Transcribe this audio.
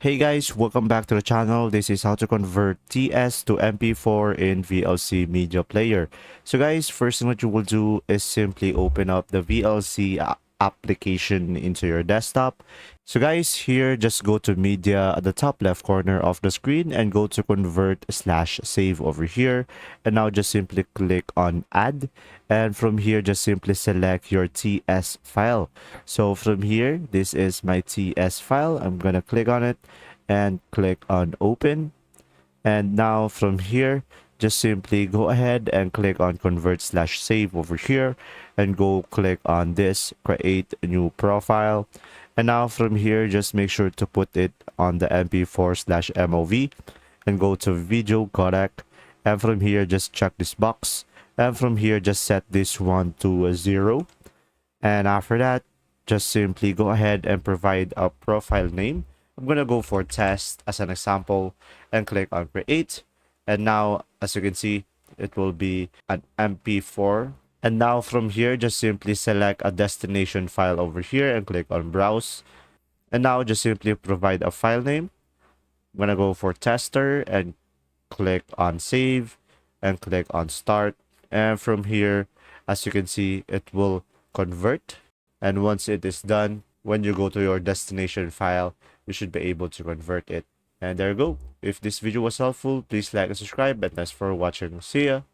Hey guys, welcome back to the channel. This is how to convert TS to MP4 in VLC Media Player. So guys, first thing what you will do is simply open up the VLC application into your desktop. So guys, here just go to media at the top left corner of the screen and go to convert/save over here. And now just simply click on add. And from here, just simply select your TS file. So from here, this is my TS file. I'm gonna click on it and click on open. And now from here, just simply go ahead and click on convert/save over here and go click on this create a new profile. And now from here, just make sure to put it on the MP4/MOV and go to video codec. And from here, just check this box. And from here, just set this one to a 0. And after that, just simply go ahead and provide a profile name. I'm going to go for test as an example and click on create. And now, as you can see, it will be an MP4. And now from here, just simply select a destination file over here and click on browse. And now just simply provide a file name. I'm going to go for tester and click on save and click on start. And from here, as you can see, it will convert. And once it is done, when you go to your destination file, you should be able to convert it. And there you go. If this video was helpful, please like and subscribe. And thanks for watching. See ya.